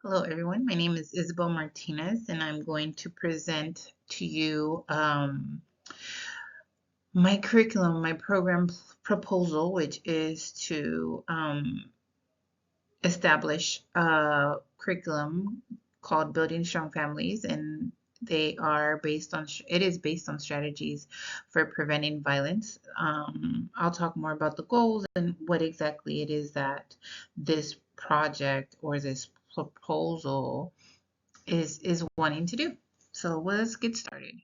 Hello, everyone. My name is Isabel Martinez, and I'm going to present to you my curriculum, my program proposal, which is to establish a curriculum called Building Strong Families, and it is based on strategies for preventing violence. I'll talk more about the goals and what exactly it is that this project or this proposal is wanting to do. So let's get started.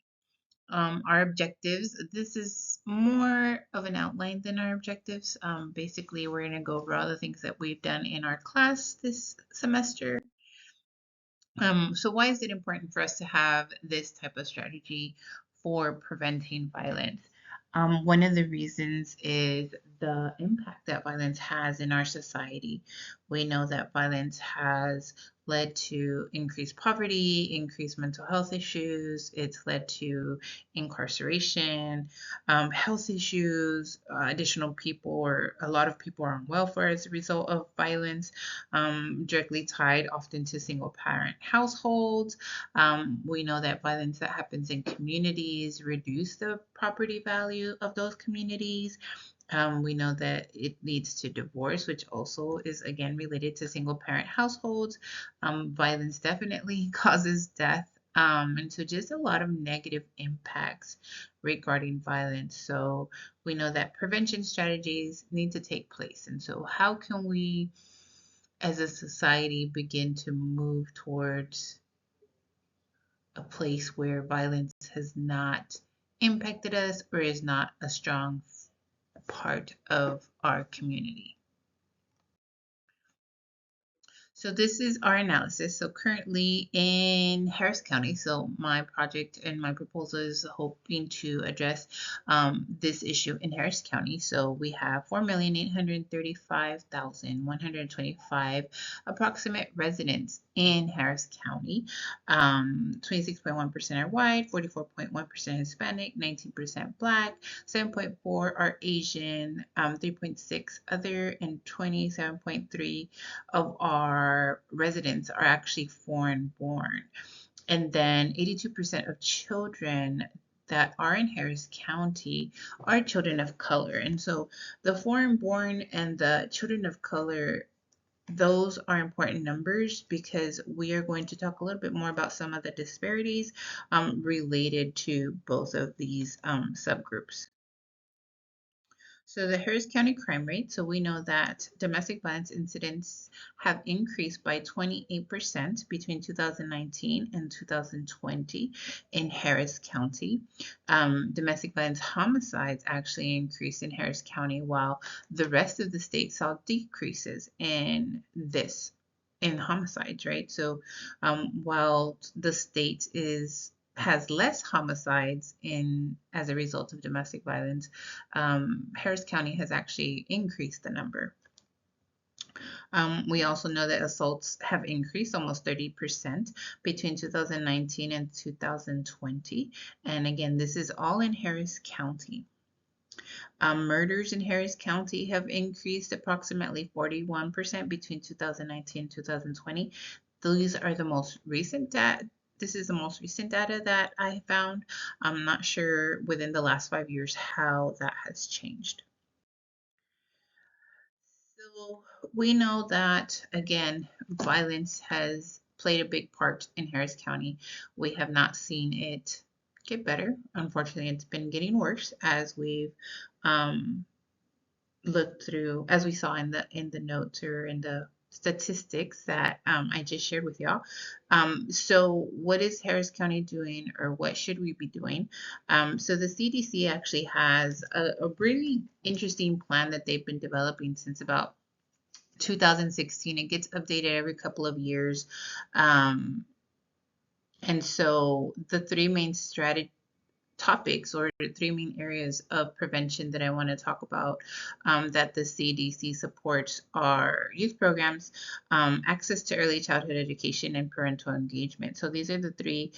Our objectives, this is more of an outline than our objectives. Basically, we're going to go over all the things that we've done in our class this semester. So why is it important for us to have this type of strategy for preventing violence? One of the reasons is the impact that violence has in our society. We know that violence has led to increased poverty, increased mental health issues. It's led to incarceration, health issues, additional people or a lot of people are on welfare as a result of violence, directly tied often to single parent households. We know that violence that happens in communities reduce the property value of those communities. We know that it leads to divorce, which also is again related to single parent households. Violence definitely causes death. And so just a lot of negative impacts regarding violence. So we know that prevention strategies need to take place. And so how can we as a society begin to move towards a place where violence has not impacted us or is not a strong part of our community? So this is our analysis. So currently in Harris County, so my project and my proposal is hoping to address this issue in Harris County. So we have 4,835,125 approximate residents in Harris County. 26.1% are white, 44.1% Hispanic, 19% Black, 7.4 are Asian, 3.6 other, and 27.3 of our residents are actually foreign born. And then 82% of children that are in Harris County are children of color. And so the foreign born and the children of color, those are important numbers because we are going to talk a little bit more about some of the disparities related to both of these subgroups. So the Harris County crime rate, so we know that domestic violence incidents have increased by 28% between 2019 and 2020 in Harris County. Domestic violence homicides actually increased in Harris County, while the rest of the state saw decreases in homicides, right? So while the state has less homicides in as a result of domestic violence, Harris County has actually increased the number. We also know that assaults have increased almost 30% between 2019 and 2020. And again, this is all in Harris County. Murders in Harris County have increased approximately 41% between 2019 and 2020. These are the most recent data. This is the most recent data that I found. I'm not sure within the last 5 years how that has changed. So we know that, again, violence has played a big part in Harris County. We have not seen it get better. Unfortunately, it's been getting worse as we've um, looked through, as we saw in the notes or in the statistics that I just shared with y'all. So what is Harris County doing, or what should we be doing? So the CDC actually has a really interesting plan that they've been developing since about 2016. It gets updated every couple of years. And so the three main topics or three main areas of prevention that I want to talk about that the CDC supports are youth programs, access to early childhood education, and parental engagement. So these are the three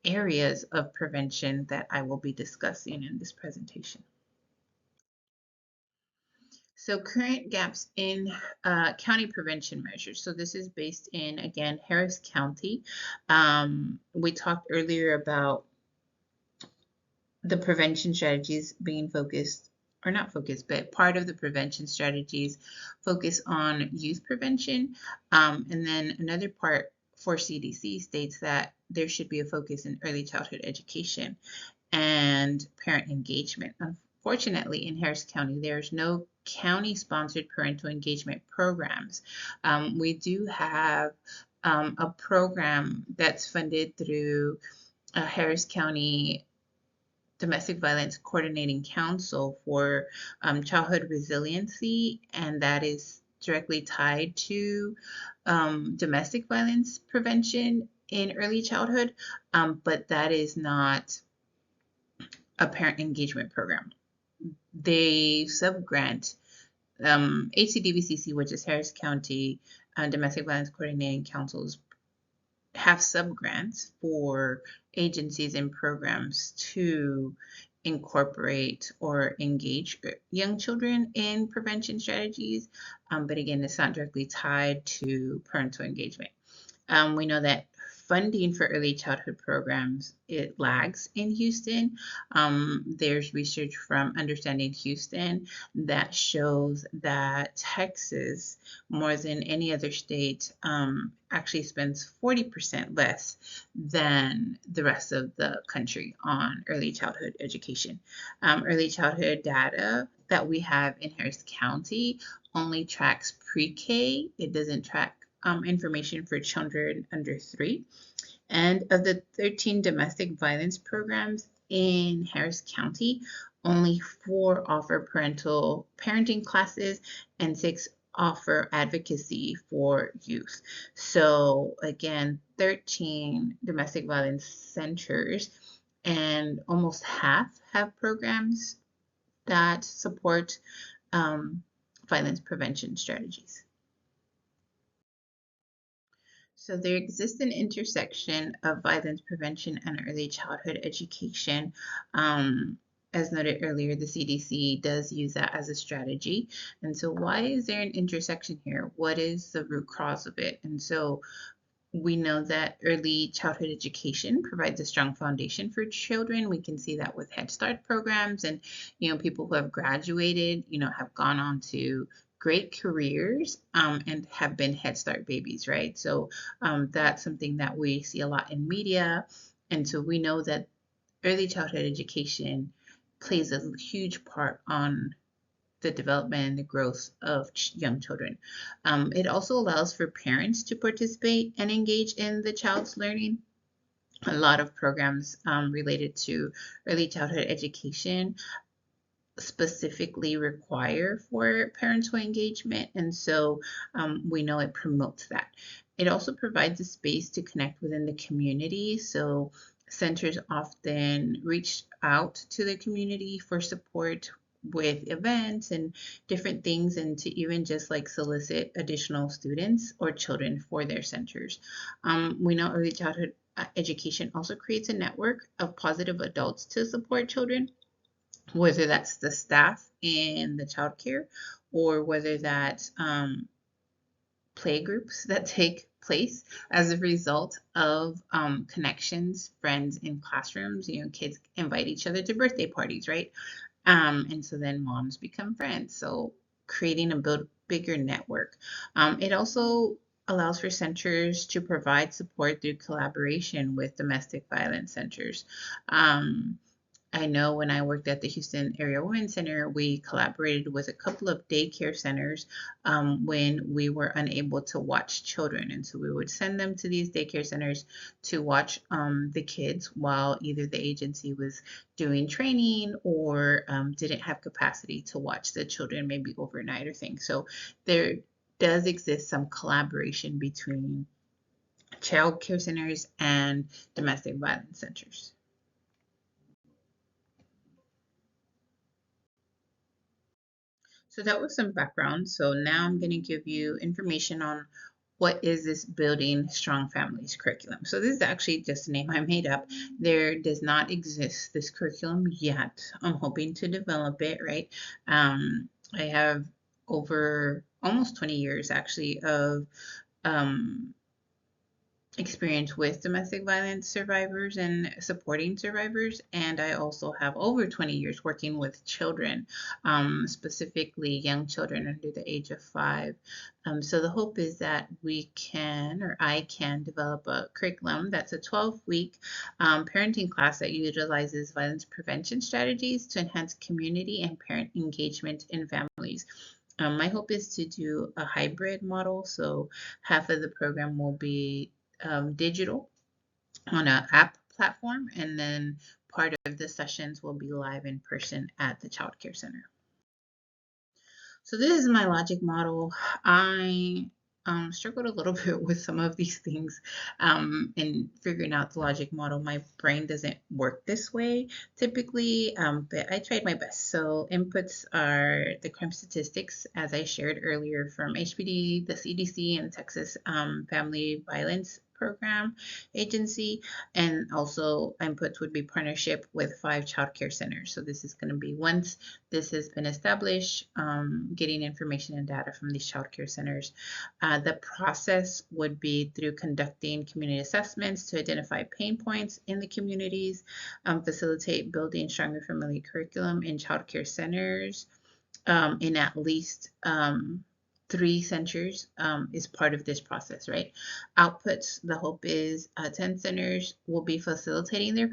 areas of prevention that I will be discussing in this presentation. So current gaps in county prevention measures. So this is based in, again, Harris County. We talked earlier about the prevention strategies being focused, or not focused, but part of the prevention strategies focus on youth prevention. And then another part for CDC states that there should be a focus in early childhood education and parent engagement. Unfortunately, in Harris County, there's no county-sponsored parental engagement programs. We do have a program that's funded through Harris County Domestic Violence Coordinating Council for childhood resiliency, and that is directly tied to domestic violence prevention in early childhood, but that is not a parent engagement program. They subgrant HCDVCC, which is Harris County Domestic Violence Coordinating Councils, have subgrants for agencies and programs to incorporate or engage young children in prevention strategies. But again, it's not directly tied to parental engagement. We know that funding for early childhood programs, it lags in Houston. There's research from Understanding Houston that shows that Texas, more than any other state, actually spends 40% less than the rest of the country on early childhood education. Early childhood data that we have in Harris County only tracks pre-K. It doesn't track information for children under 3. And of the 13 domestic violence programs in Harris County, only 4 offer parenting classes and 6 offer advocacy for youth. So again, 13 domestic violence centers, and almost half have programs that support violence prevention strategies. So there exists an intersection of violence prevention and early childhood education. As noted earlier, the CDC does use that as a strategy. And so why is there an intersection here? What is the root cause of it? And so we know that early childhood education provides a strong foundation for children. We can see that with Head Start programs, and people who have graduated, have gone on to great careers and have been Head Start babies, right? So that's something that we see a lot in media. And so we know that early childhood education plays a huge part on the development and the growth of young children. It also allows for parents to participate and engage in the child's learning. A lot of programs related to early childhood education specifically require for parental engagement, and so we know it promotes that. It also provides a space to connect within the community, so centers often reach out to the community for support with events and different things, and to even just like solicit additional students or children for their centers. We know early childhood education also creates a network of positive adults to support children, whether that's the staff in the childcare or whether that's play groups that take place as a result of connections, friends in classrooms. Kids invite each other to birthday parties, right? And so then moms become friends. So creating a bigger network. It also allows for centers to provide support through collaboration with domestic violence centers. I know when I worked at the Houston Area Women's Center, we collaborated with a couple of daycare centers when we were unable to watch children. And so we would send them to these daycare centers to watch the kids while either the agency was doing training or didn't have capacity to watch the children maybe overnight or things. So there does exist some collaboration between child care centers and domestic violence centers. So that was some background. So now I'm going to give you information on what is this Building Strong Families curriculum. So this is actually just a name I made up. There does not exist this curriculum yet. I'm hoping to develop it, right? I have over almost 20 years actually of um, experience with domestic violence survivors and supporting survivors. And I also have over 20 years working with children, specifically young children under the age of 5. So the hope is that we can, or I can, develop a curriculum that's a 12-week parenting class that utilizes violence prevention strategies to enhance community and parent engagement in families. My hope is to do a hybrid model, so half of the program will be digital on an app platform, and then part of the sessions will be live in person at the child care center. So this is my logic model. I struggled a little bit with some of these things in figuring out the logic model. My brain doesn't work this way typically, but I tried my best. So inputs are the crime statistics, as I shared earlier, from HPD, the CDC, and Texas Family Violence Program Agency, and also inputs would be partnership with 5 child care centers. So this is going to be once this has been established, getting information and data from these child care centers. The process would be through conducting community assessments to identify pain points in the communities, facilitate building stronger family curriculum in child care centers, in at least 3 centers is part of this process, right? Outputs, the hope is 10 centers will be facilitating their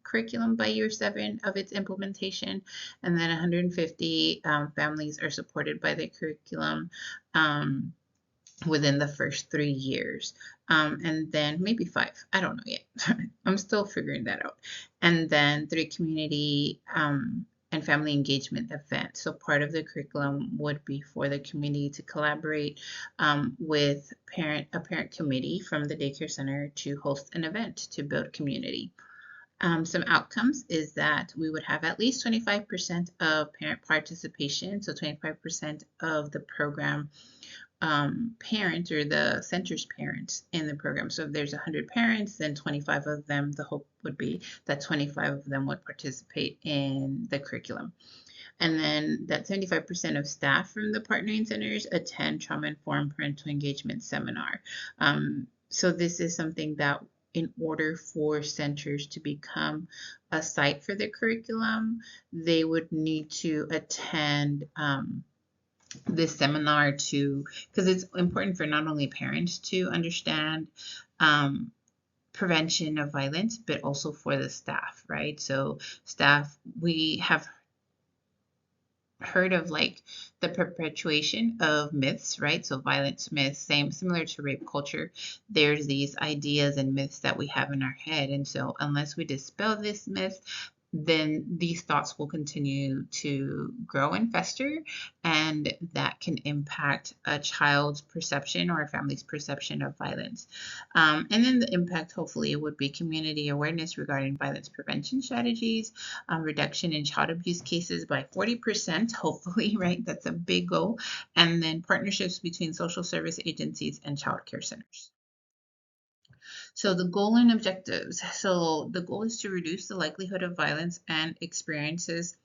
curriculum by year 7 of its implementation, and then 150 families are supported by the curriculum within the first 3 years. And then maybe 5, I don't know yet. I'm still figuring that out. And then 3 community and family engagement events. So part of the curriculum would be for the community to collaborate with a parent committee from the daycare center to host an event to build community. Some outcomes is that we would have at least 25% of parent participation, so 25% of the program parents or the center's parents in the program. So if there's 100 parents, then 25 of them, the hope would be that 25 of them would participate in the curriculum. And then that 75% of staff from the partnering centers attend trauma-informed parental engagement seminar. So this is something that in order for centers to become a site for the curriculum, they would need to attend this seminar because it's important for not only parents to understand prevention of violence, but also for the staff, right? So staff, we have heard of like the perpetuation of myths, right? So violence myths, similar to rape culture, there's these ideas and myths that we have in our head. And so unless we dispel this myth, then these thoughts will continue to grow and fester, and that can impact a child's perception or a family's perception of violence. And then the impact, hopefully, would be community awareness regarding violence prevention strategies, reduction in child abuse cases by 40%, hopefully, right? That's a big goal. And then partnerships between social service agencies and child care centers. So the goal and objectives. So the goal is to reduce the likelihood of violence and experiences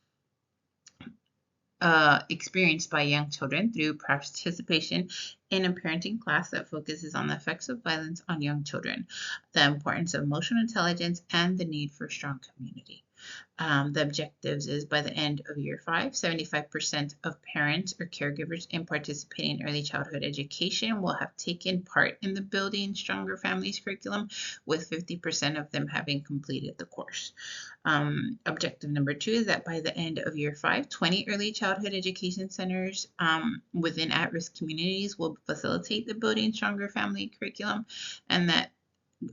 experienced by young children through participation in a parenting class that focuses on the effects of violence on young children, the importance of emotional intelligence, and the need for strong community. The objectives is by the end of year 5, 75% of parents or caregivers in participating in early childhood education will have taken part in the Building Stronger Families curriculum, with 50% of them having completed the course. Objective number 2 is that by the end of year 5, 20 early childhood education centers within at-risk communities will facilitate the Building Stronger Family curriculum, and that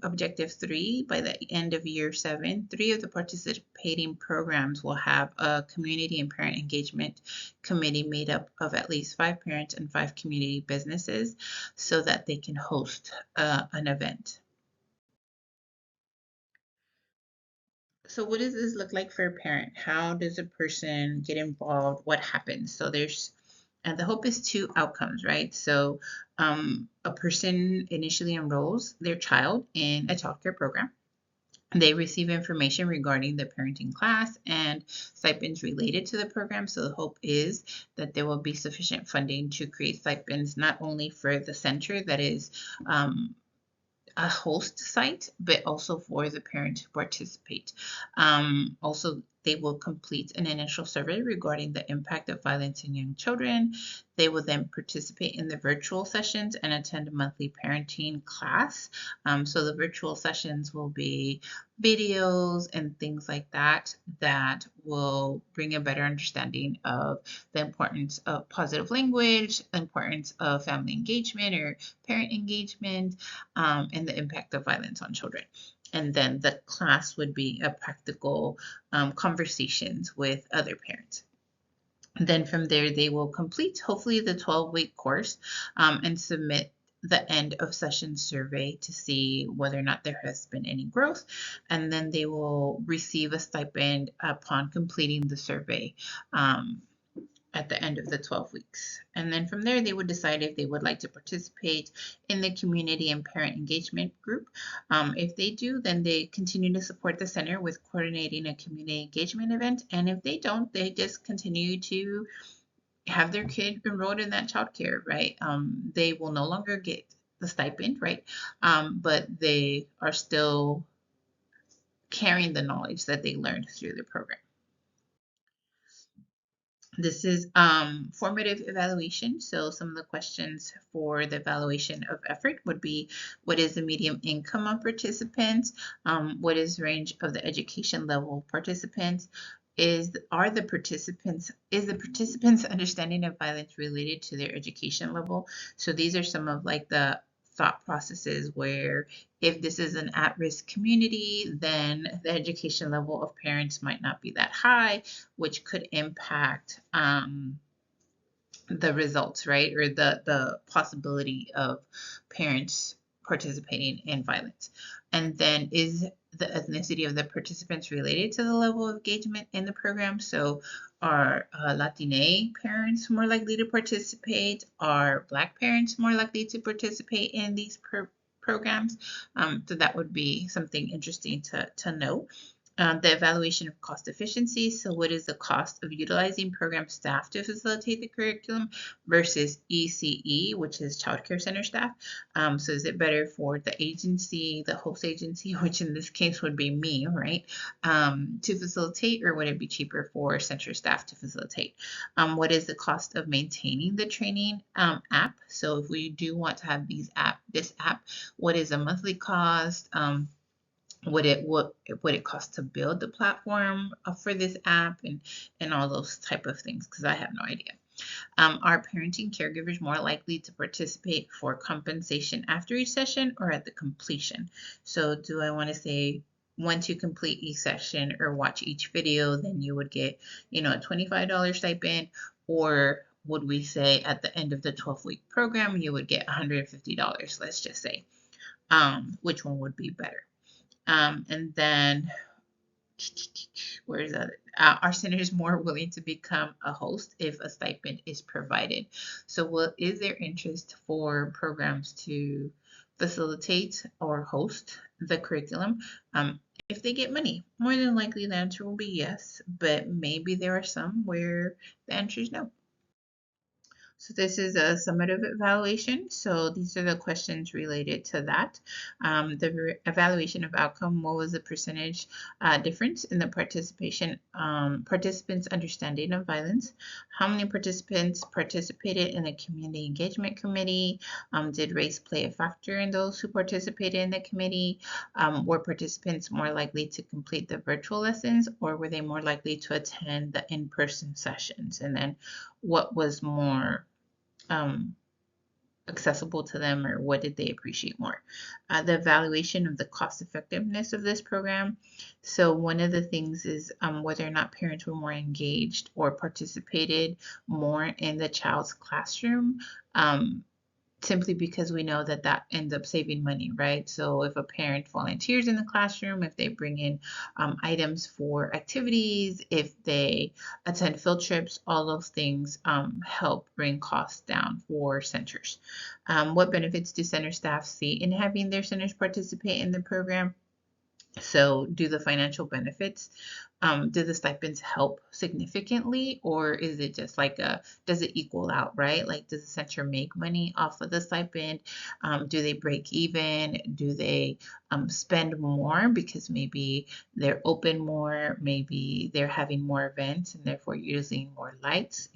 Objective 3, by the end of year 7, 3 of the participating programs will have a community and parent engagement committee made up of at least 5 parents and 5 community businesses so that they can host an event. So what does this look like for a parent? How does a person get involved? What happens? So and the hope is 2 outcomes, right? So a person initially enrolls their child in a child care program. They receive information regarding the parenting class and stipends related to the program. So the hope is that there will be sufficient funding to create stipends not only for the center that is a host site, but also for the parent to participate. Also, they will complete an initial survey regarding the impact of violence in young children. They will then participate in the virtual sessions and attend a monthly parenting class. So the virtual sessions will be videos and things like that that will bring a better understanding of the importance of positive language, the importance of family engagement or parent engagement, and the impact of violence on children. And then the class would be a practical conversations with other parents. And then from there, they will complete hopefully the 12-week course and submit the end of session survey to see whether or not there has been any growth. And then they will receive a stipend upon completing the survey. At the end of the 12 weeks. And then from there, they would decide if they would like to participate in the community and parent engagement group. If they do, then they continue to support the center with coordinating a community engagement event. And if they don't, they just continue to have their kid enrolled in that child care, right? They will no longer get the stipend, right? But they are still carrying the knowledge that they learned through the program. This is formative evaluation. So some of the questions for the evaluation of effort would be, what is the median income of participants? What is the range of the education level of participants? Is the participants understanding of violence related to their education level? So these are some of like the thought processes where if this is an at-risk community, then the education level of parents might not be that high, which could impact the results, right? Or the possibility of parents participating in violence. And then is the ethnicity of the participants related to the level of engagement in the program? So are Latina parents more likely to participate? Are Black parents more likely to participate in these programs? So that would be something interesting to know. The evaluation of cost efficiency. So what is the cost of utilizing program staff to facilitate the curriculum versus ECE, which is child care center staff? So is it better for the agency, the host agency, which in this case would be me, right, to facilitate, or would it be cheaper for center staff to facilitate? What is the cost of maintaining the training app? So if we do want to have this app, what is the monthly cost? What it cost to build the platform for this app, and all those type of things, because I have no idea. Are parenting caregivers more likely to participate for compensation after each session or at the completion? So do I want to say, once you complete each session or watch each video, then you would get, a $25 stipend, or would we say at the end of the 12-week program you would get $150, let's just say? Which one would be better? And then, where is that? Are centers more willing to become a host if a stipend is provided? So, is there interest for programs to facilitate or host the curriculum? If they get money, more than likely the answer will be yes, but maybe there are some where the answer is no. So this is a summative evaluation. So these are the questions related to that. The evaluation of outcome, what was the percentage difference in the participants' understanding of violence? How many participants participated in the community engagement committee? Did race play a factor in those who participated in the committee? Were participants more likely to complete the virtual lessons, or were they more likely to attend the in-person sessions? And then what was more accessible to them, or what did they appreciate more? The evaluation of the cost effectiveness of this program. So one of the things is whether or not parents were more engaged or participated more in the child's classroom. Simply because we know that that ends up saving money, right? So if a parent volunteers in the classroom, if they bring in items for activities, if they attend field trips, all those things help bring costs down for centers. What benefits do center staff see in having their centers participate in the program? So, do the financial benefits, do the stipends help significantly, or is it just like does it equal out, right? Like, does the center make money off of the stipend? Do they break even? Do they spend more because maybe they're open more, maybe they're having more events and therefore using more lights?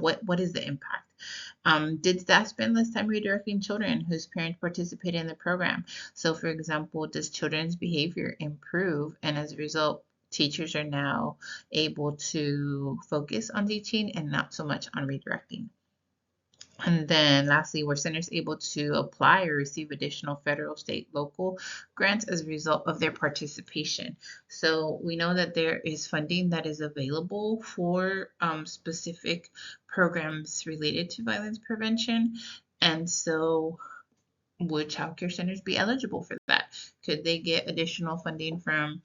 What is the impact? Did staff spend less time redirecting children whose parents participated in the program? So, for example, does children's behavior improve? And as a result, teachers are now able to focus on teaching and not so much on redirecting. And then lastly, were centers able to apply or receive additional federal, state, local grants as a result of their participation? So we know that there is funding that is available for specific programs related to violence prevention. And so would childcare centers be eligible for that? Could they get additional funding from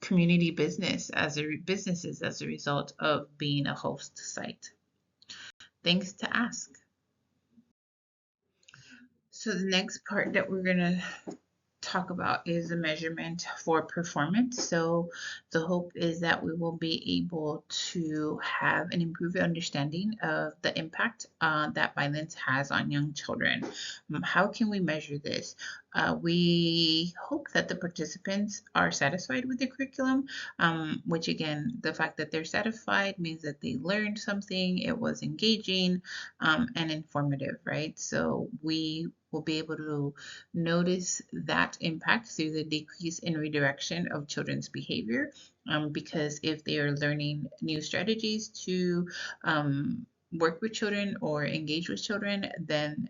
community businesses as a result of being a host site? Things to ask. So the next part that we're gonna talk about is the measurement for performance. So the hope is that we will be able to have an improved understanding of the impact that violence has on young children. How can we measure this? We hope that the participants are satisfied with the curriculum, which again, the fact that they're satisfied means that they learned something, it was engaging and informative, right? So we will be able to notice that impact through the decrease in redirection of children's behavior, because if they are learning new strategies to work with children or engage with children, then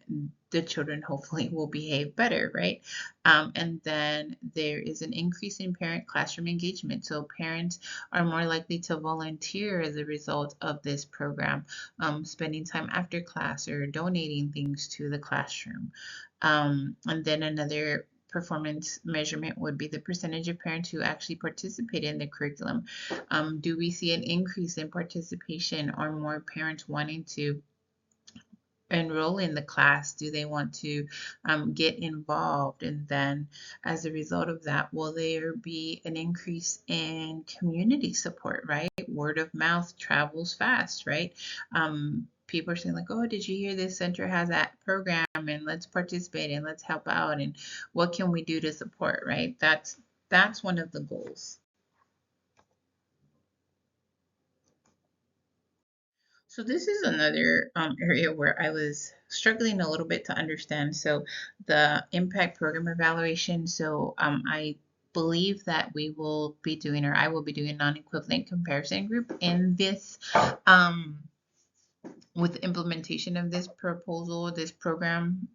the children hopefully will behave better, right? And then there is an increase in parent classroom engagement. So parents are more likely to volunteer as a result of this program, spending time after class or donating things to the classroom. And then another performance measurement would be the percentage of parents who actually participate in the curriculum. Do we see an increase in participation or more parents wanting to enroll in the class? Do they want to get involved? And then as a result of that, will there be an increase in community support, right? Word of mouth travels fast, right? People are saying like, oh, did you hear this center has that program and let's participate and let's help out and what can we do to support, right? That's one of the goals. So this is another area where I was struggling a little bit to understand. So the impact program evaluation. So I believe that we will be doing, or I will be doing a non-equivalent comparison group in this with the implementation of this proposal, this program.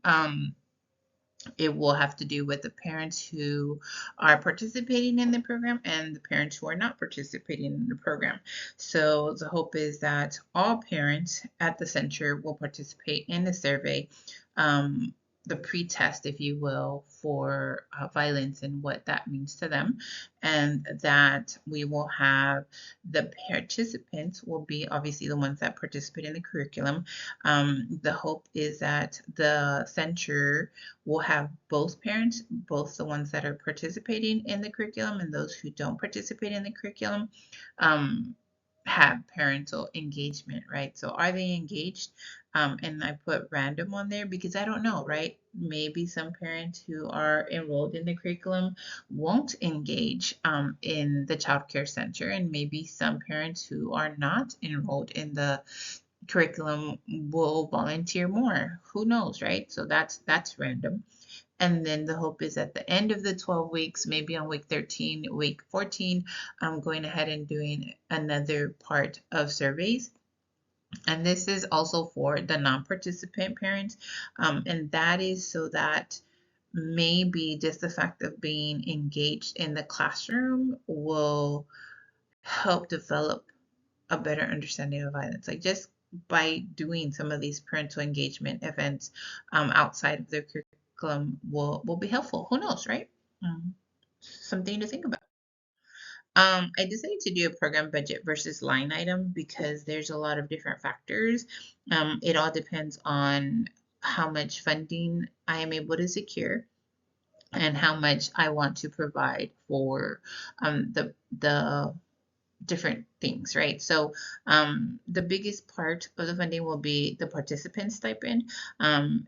It will have to do with the parents who are participating in the program and the parents who are not participating in the program. So the hope is that all parents at the center will participate in the survey, the pre-test, if you will, for violence and what that means to them, and that we will have the participants will be obviously the ones that participate in the curriculum. The hope is that the center we'll have both parents, both the ones that are participating in the curriculum and those who don't participate in the curriculum, um, have parental engagement, right? So are they engaged? And I put random on there because I don't know, right? Maybe some parents who are enrolled in the curriculum won't engage in the child care center, and maybe some parents who are not enrolled in the curriculum will volunteer more. Who knows, right? So that's random. And then the hope is at the end of the 12 weeks, maybe on week 13, week 14, I'm going ahead and doing another part of surveys. And this is also for the non-participant parents. And that is so that maybe just the fact of being engaged in the classroom will help develop a better understanding of violence. Like just by doing some of these parental engagement events outside of their curriculum will be helpful. Who knows, right? Something to think about. I decided to do a program budget versus line item because there's a lot of different factors. It all depends on how much funding I am able to secure. and how much I want to provide for the different things, right? So the biggest part of the funding will be the participant stipend.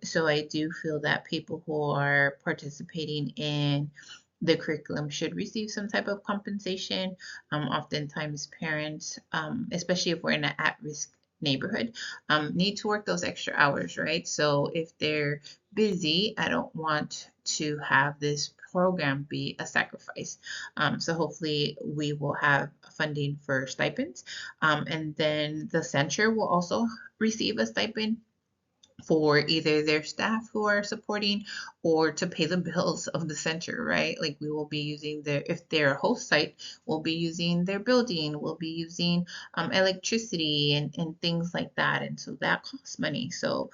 So I do feel that people who are participating in the curriculum should receive some type of compensation. Oftentimes, parents, especially if we're in an at-risk neighborhood, need to work those extra hours, right? So if they're busy, I don't want to have this program be a sacrifice. So hopefully we will have funding for stipends. And then the center will also receive a stipend for either their staff who are supporting or to pay the bills of the center, right? Like we will be using their, if they're a host site, we'll be using their building, we'll be using electricity and things like that. And so that costs money. So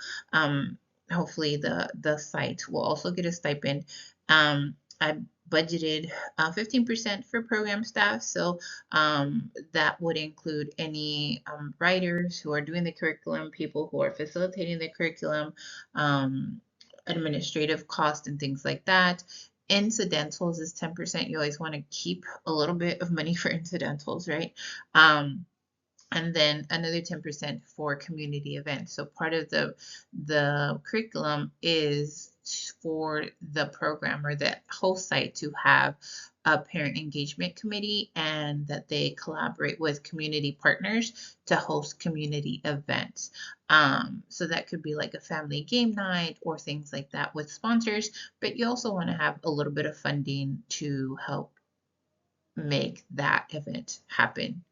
hopefully the site will also get a stipend. I budgeted 15% for program staff. So that would include any writers who are doing the curriculum, people who are facilitating the curriculum, um, administrative costs and things like that. Incidentals is 10%. You always want to keep a little bit of money for incidentals, right? And then another 10% for community events. So part of the curriculum is for the program or the host site to have a parent engagement committee and that they collaborate with community partners to host community events. So that could be like a family game night or things like that with sponsors, but you also want to have a little bit of funding to help make that event happen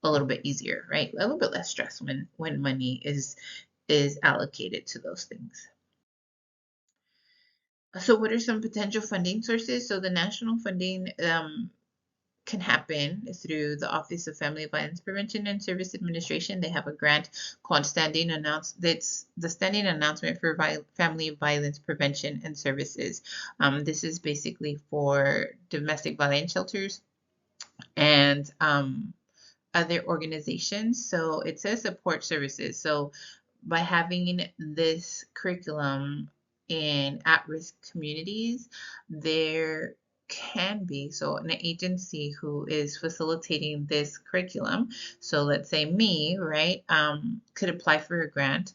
a little bit easier, right? A little bit less stress when money is allocated to those things. So what are some potential funding sources? So the national funding can happen through the Office of Family Violence Prevention and Service Administration. They have a grant called Standing Announce. That's the Standing Announcement for Family Violence Prevention and Services. This is basically for domestic violence shelters and other organizations. So it says support services. So by having this curriculum in at-risk communities, there can be so an agency who is facilitating this curriculum. So let's say me, right, could apply for a grant.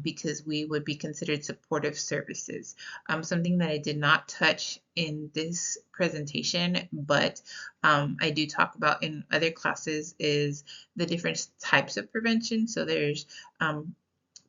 Because we would be considered supportive services. Something that I did not touch in this presentation, but I do talk about in other classes is the different types of prevention. So there's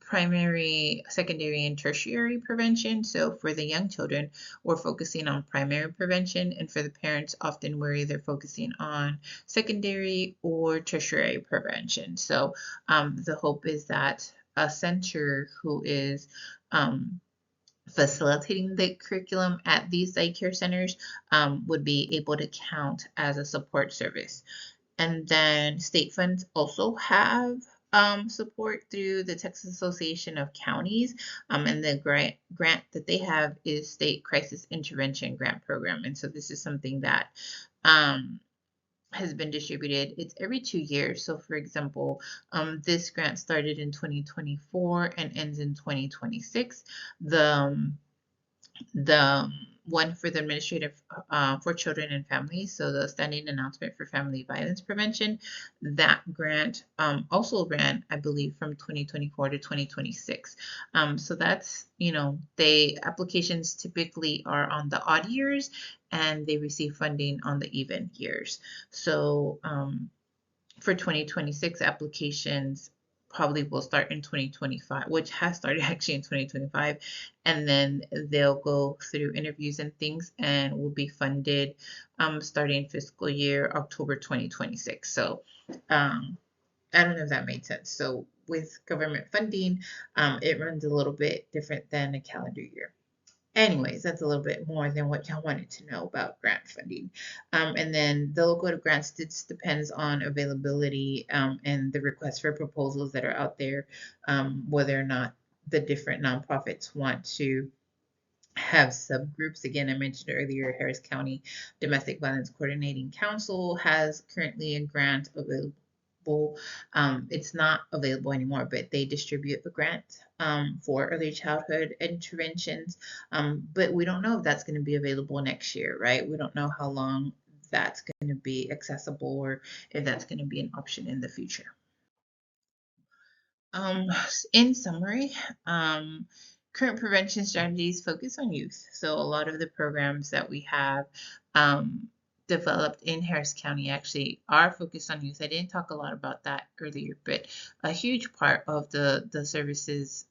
primary, secondary, and tertiary prevention. So for the young children, we're focusing on primary prevention, and for the parents, often we're either focusing on secondary or tertiary prevention. So the hope is that a center who is facilitating the curriculum at these daycare centers would be able to count as a support service. And then state funds also have support through the Texas Association of Counties, and the grant that they have is State Crisis Intervention Grant Program. And so this is something that has been distributed. It's every 2 years. So for example, this grant started in 2024 and ends in 2026. The one for the administrative for children and families, so the standing announcement for family violence prevention, that grant also ran, I believe, from 2024 to 2026. So that's, they applications typically are on the odd years and they receive funding on the even years. So for 2026 applications probably will start in 2025, which has started actually in 2025, and then they'll go through interviews and things and will be funded starting fiscal year October 2026. So I don't know if that made sense. So with government funding, it runs a little bit different than a calendar year. Anyways, that's a little bit more than what y'all wanted to know about grant funding. And then they'll go to grants. This depends on availability and the requests for proposals that are out there, whether or not the different nonprofits want to have subgroups. Again, I mentioned earlier, Harris County Domestic Violence Coordinating Council has currently a grant available It's not available anymore, but they distribute a grant for early childhood interventions. But we don't know if that's going to be available next year, right? We don't know how long that's going to be accessible or if that's going to be an option in the future. Um, in summary, um, current prevention strategies focus on youth. So a lot of the programs that we have um, developed in Harris County actually are focused on youth. I didn't talk a lot about that earlier, but a huge part of the services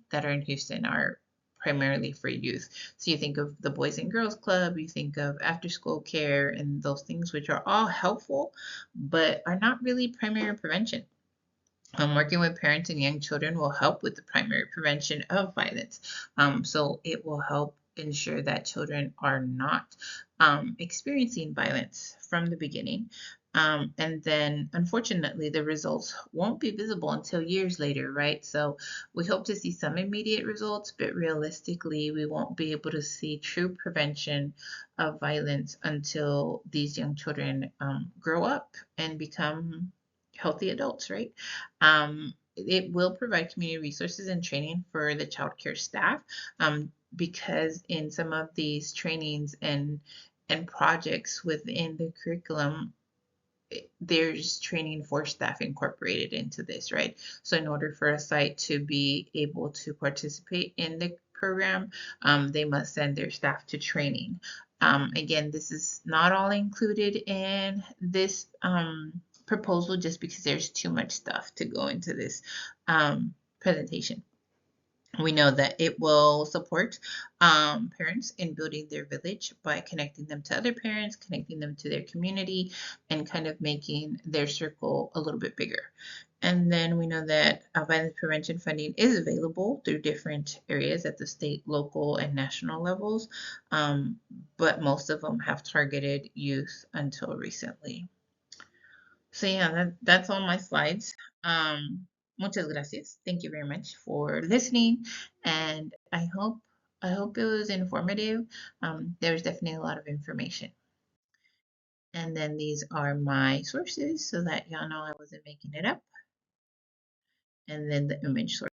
that are in Houston are primarily for youth. So you think of the Boys and Girls Club, you think of after school care and those things, which are all helpful, but are not really primary prevention. Working with parents and young children will help with the primary prevention of violence. So it will help ensure that children are not experiencing violence from the beginning. And then, unfortunately, the results won't be visible until years later, right? So we hope to see some immediate results, but realistically, we won't be able to see true prevention of violence until these young children grow up and become healthy adults, right? It will provide community resources and training for the child care staff because in some of these trainings and projects within the curriculum, there's training for staff incorporated into this, right? So in order for a site to be able to participate in the program, they must send their staff to training. Again, this is not all included in this proposal just because there's too much stuff to go into this presentation. We know that it will support parents in building their village by connecting them to other parents, connecting them to their community, and kind of making their circle a little bit bigger. And then we know that violence prevention funding is available through different areas at the state, local, and national levels, but most of them have targeted youth until recently. So yeah, that's all my slides. Muchas gracias. Thank you very much for listening, and I hope it was informative. There's definitely a lot of information. And then these are my sources so that y'all know I wasn't making it up. And then the image source.